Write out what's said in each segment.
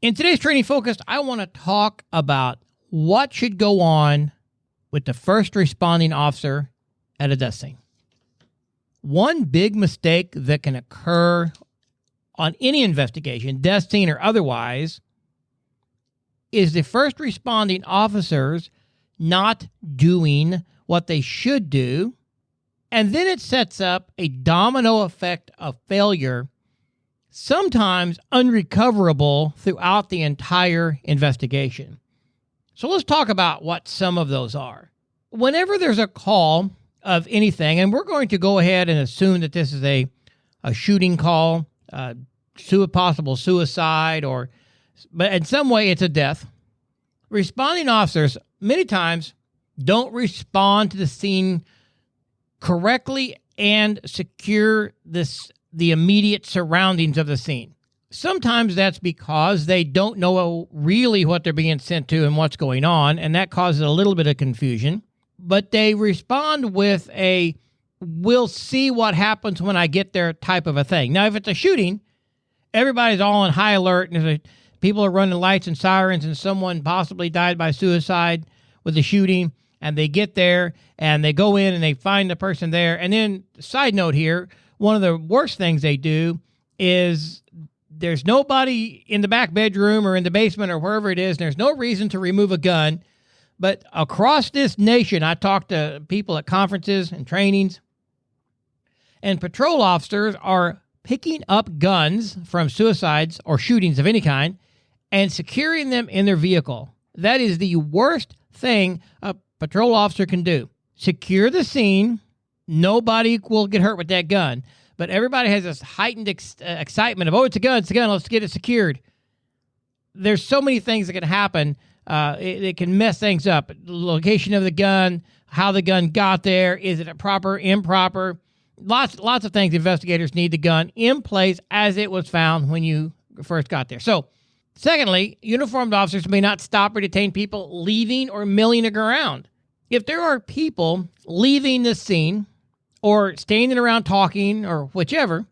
In today's Training Focused, I want to talk about what should go on with the first responding officer at a death scene. One big mistake that can occur on any investigation, death scene or otherwise, is the first responding officers not doing what they should do, and then it sets up a domino effect of failure, sometimes unrecoverable throughout the entire investigation. So let's talk about what some of those are. Whenever there's a call of anything, and we're going to go ahead and assume that this is a shooting call, possible suicide, but in some way it's a death, responding officers many times don't respond to the scene correctly and secure the immediate surroundings of the scene. Sometimes that's because they don't know really what they're being sent to and what's going on, and that causes a little bit of confusion. But they respond with a, we'll see what happens when I get there type of a thing. Now, if it's a shooting, everybody's all on high alert, and people are running lights and sirens, and someone possibly died by suicide with the shooting, and they get there, and they go in, and they find the person there. And then, side note here, one of the worst things they do is there's nobody in the back bedroom or in the basement or wherever it is, and there's no reason to remove a gun. But across this nation, I talk to people at conferences and trainings, and patrol officers are picking up guns from suicides or shootings of any kind and securing them in their vehicle. That is the worst thing a patrol officer can do. Secure the scene. Nobody will get hurt with that gun. But everybody has this heightened excitement of, it's a gun, let's get it secured. There's so many things that can happen. It can mess things up. The location of the gun, how the gun got there, is it a proper, improper? Lots of things. Investigators need the gun in place as it was found when you first got there. So, secondly, uniformed officers may not stop or detain people leaving or milling around. If there are people leaving the scene or standing around talking or whichever,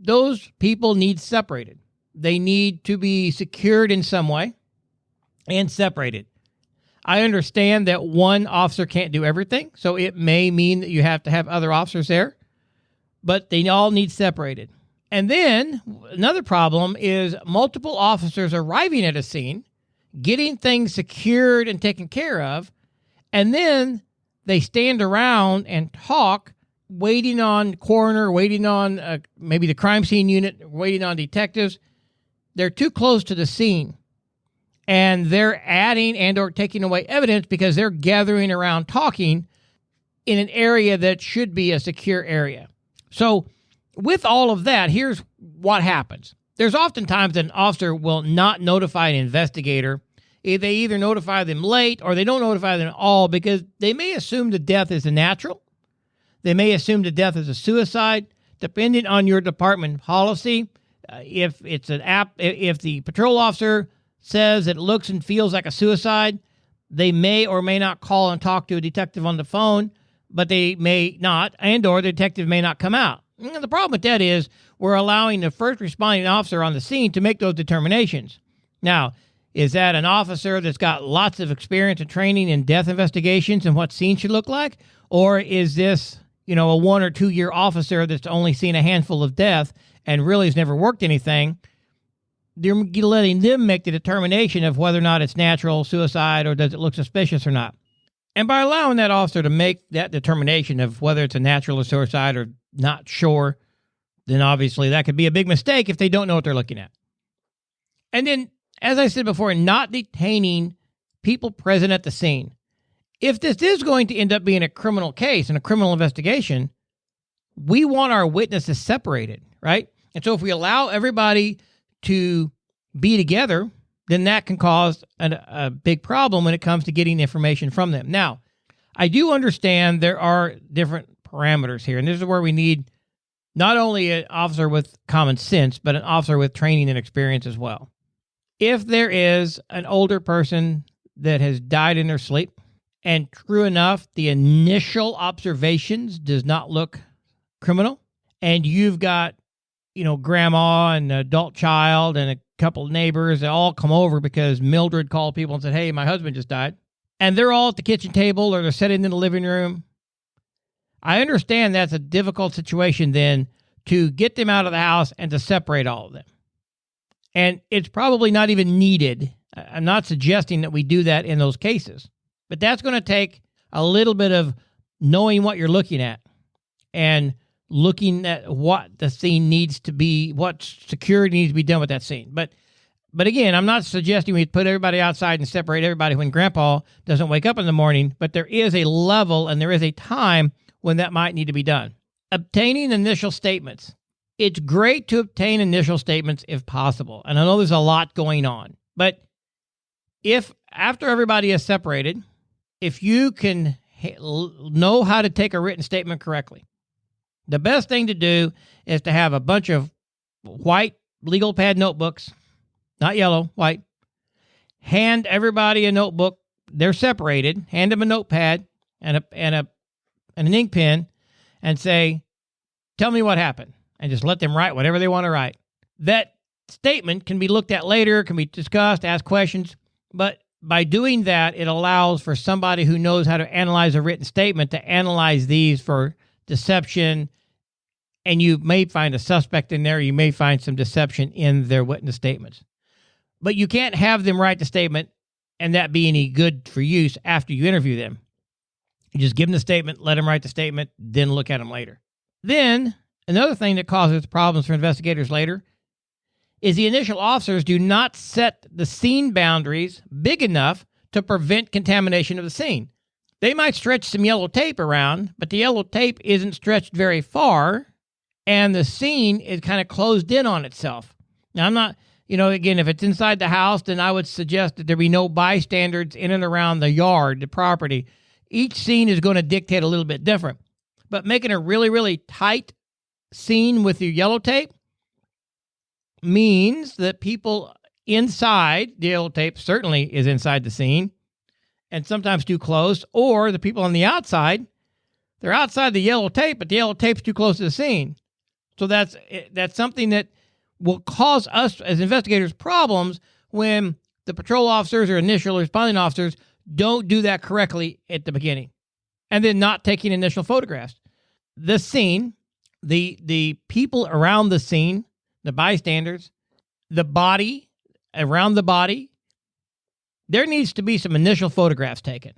those people need separated. They need to be secured in some way and separated. I understand that one officer can't do everything, so it may mean that you have to have other officers there, but they all need separated. And then another problem is multiple officers arriving at a scene, getting things secured and taken care of, and then they stand around and talk, waiting on coroner, waiting on maybe the crime scene unit, waiting on detectives. They're too close to the scene, and they're adding and or taking away evidence because they're gathering around talking in an area that should be a secure area. So with all of that, here's what happens. There's oftentimes an officer will not notify an investigator. They either notify them late or they don't notify them at all because they may assume the death is a natural. They may assume the death is a suicide, depending on your department policy. If the patrol officer says it looks and feels like a suicide, they may or may not call and talk to a detective on the phone, but they may not, and or the detective may not come out. And the problem with that is we're allowing the first responding officer on the scene to make those determinations. Now, is that an officer that's got lots of experience and training in death investigations and what scenes should look like? Or is this, a 1 or 2 year officer that's only seen a handful of death and really has never worked anything? They're letting them make the determination of whether or not it's natural suicide or does it look suspicious or not. And by allowing that officer to make that determination of whether it's a natural or suicide or not sure, then obviously that could be a big mistake if they don't know what they're looking at. And then, as I said before, not detaining people present at the scene. If this is going to end up being a criminal case and a criminal investigation, we want our witnesses separated, right? And so if we allow everybody to be together, then that can cause a big problem when it comes to getting information from them. Now, I do understand there are different parameters here, and this is where we need not only an officer with common sense, but an officer with training and experience as well. If there is an older person that has died in their sleep, and true enough, the initial observations does not look criminal, and you've got, grandma and an adult child and a couple of neighbors, they all come over because Mildred called people and said, hey, my husband just died. And they're all at the kitchen table or they're sitting in the living room. I understand that's a difficult situation then to get them out of the house and to separate all of them. And it's probably not even needed. I'm not suggesting that we do that in those cases. But that's going to take a little bit of knowing what you're looking at and looking at what the scene needs to be, what security needs to be done with that scene. But again, I'm not suggesting we put everybody outside and separate everybody when Grandpa doesn't wake up in the morning, but there is a level and there is a time when that might need to be done. Obtaining initial statements. It's great to obtain initial statements if possible. And I know there's a lot going on, but if after everybody is separated, if you can know how to take a written statement correctly, the best thing to do is to have a bunch of white legal pad notebooks, not yellow, white. Hand everybody a notebook. They're separated. Hand them a notepad and an ink pen and say, tell me what happened. And just let them write whatever they want to write. That statement can be looked at later, can be discussed, ask questions. But by doing that, it allows for somebody who knows how to analyze a written statement to analyze these for deception. And you may find a suspect in there. You may find some deception in their witness statements. But you can't have them write the statement and that be any good for use after you interview them. You just give them the statement, let them write the statement, then look at them later. Then, another thing that causes problems for investigators later is the initial officers do not set the scene boundaries big enough to prevent contamination of the scene. They might stretch some yellow tape around, but the yellow tape isn't stretched very far, and the scene is kind of closed in on itself. Now, I'm not, again, if it's inside the house, then I would suggest that there be no bystanders in and around the yard, the property. Each scene is going to dictate a little bit different. But making a really, really tight scene with your yellow tape means that people inside the yellow tape certainly is inside the scene and sometimes too close, or the people on the outside, they're outside the yellow tape, but the yellow tape's too close to the scene. So that's something that will cause us as investigators problems when the patrol officers or initial responding officers don't do that correctly at the beginning and then not taking initial photographs. The scene, the people around the scene, the bystanders, the body, around the body, there needs to be some initial photographs taken.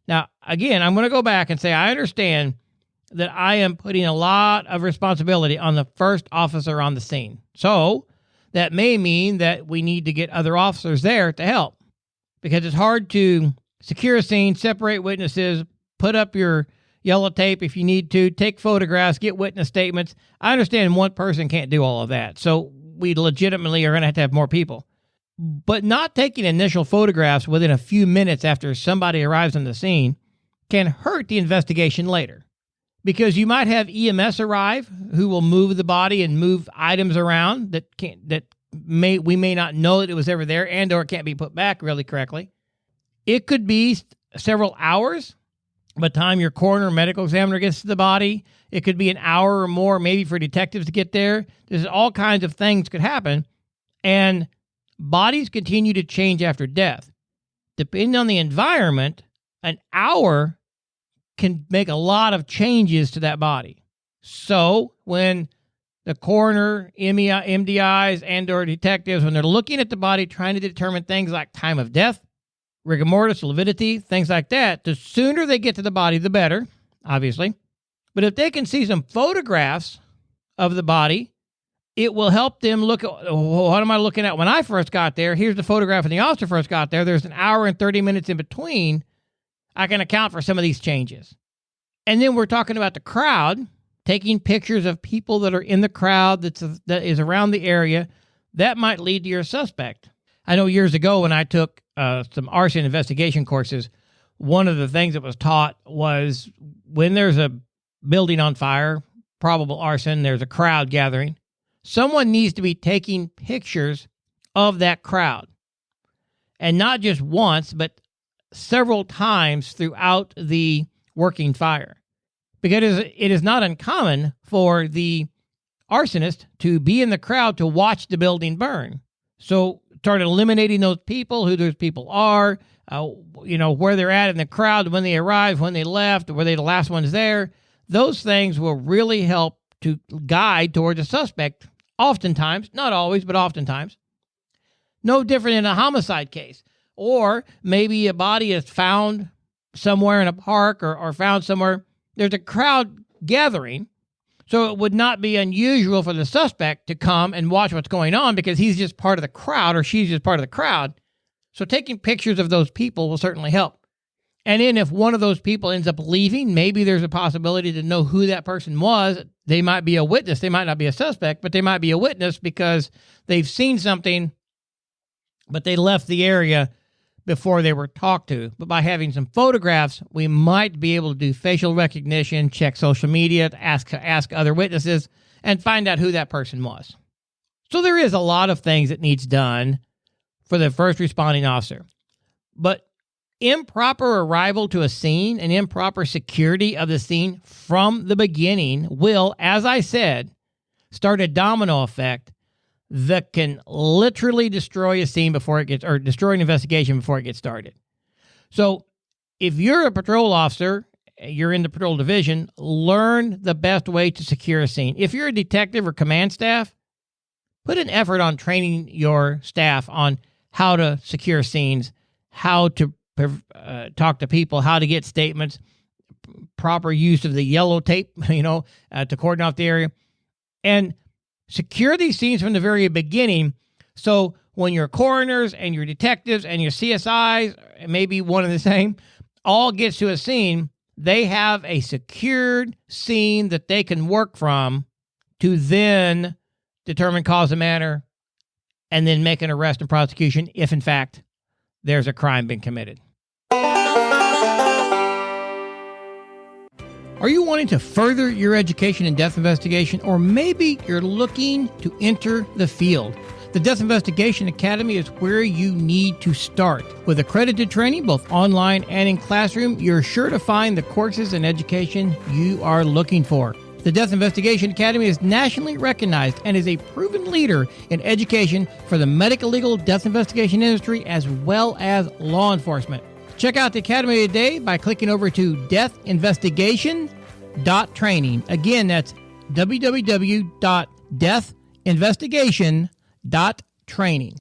Now, again, I'm going to go back and say I understand that I am putting a lot of responsibility on the first officer on the scene. So that may mean that we need to get other officers there to help because it's hard to secure a scene, separate witnesses, put up your yellow tape if you need to, take photographs, get witness statements. I understand one person can't do all of that. So we legitimately are going to have more people. But not taking initial photographs within a few minutes after somebody arrives on the scene can hurt the investigation later. Because you might have EMS arrive who will move the body and move items around we may not know that it was ever there and or it can't be put back really correctly. It could be several hours by the time your coroner or medical examiner gets to the body. It could be an hour or more maybe for detectives to get there. There's all kinds of things could happen. And bodies continue to change after death. Depending on the environment, an hour can make a lot of changes to that body. So when the coroner, MDIs, and or detectives, when they're looking at the body, trying to determine things like time of death, rigor mortis, lividity, things like that, the sooner they get to the body, the better, obviously. But if they can see some photographs of the body, it will help them look at, what am I looking at when I first got there? Here's the photograph when the officer first got there. There's an hour and 30 minutes in between. I can account for some of these changes. And then we're talking about the crowd, taking pictures of people that are in the crowd that is around the area. That might lead to your suspect. I know years ago when I took some arson investigation courses, one of the things that was taught was when there's a building on fire, probable arson, there's a crowd gathering, someone needs to be taking pictures of that crowd. And not just once, but several times throughout the working fire. Because it is not uncommon for the arsonist to be in the crowd to watch the building burn. So start eliminating those people, who those people are, where they're at in the crowd, when they arrived, when they left, were they the last ones there. Those things will really help to guide towards a suspect, oftentimes, not always, but oftentimes. No different in a homicide case. Or maybe a body is found somewhere in a park or found somewhere. There's a crowd gathering, so it would not be unusual for the suspect to come and watch what's going on because he's just part of the crowd or she's just part of the crowd. So taking pictures of those people will certainly help. And then if one of those people ends up leaving, maybe there's a possibility to know who that person was. They might be a witness. They might not be a suspect, but they might be a witness because they've seen something, but they left the area before they were talked to. But by having some photographs, we might be able to do facial recognition, check social media, ask other witnesses, and find out who that person was. So there is a lot of things that needs done for the first responding officer. But improper arrival to a scene and improper security of the scene from the beginning will, as I said, start a domino effect that can literally destroy a scene destroy an investigation before it gets started. So if you're a patrol officer, you're in the patrol division, learn the best way to secure a scene. If you're a detective or command staff, put an effort on training your staff on how to secure scenes, how to talk to people, how to get statements, proper use of the yellow tape, to cordon off the area. And secure these scenes from the very beginning, so when your coroners and your detectives and your CSIs, maybe one and the same, all gets to a scene, they have a secured scene that they can work from to then determine cause and manner and then make an arrest and prosecution if, in fact, there's a crime been committed. Are you wanting to further your education in death investigation, or maybe you're looking to enter the field? The Death Investigation Academy is where you need to start. With accredited training, both online and in classroom, you're sure to find the courses and education you are looking for. The Death Investigation Academy is nationally recognized and is a proven leader in education for the medical legal death investigation industry as well as law enforcement. Check out the Academy today by clicking over to deathinvestigation.training. Again, that's www.deathinvestigation.training.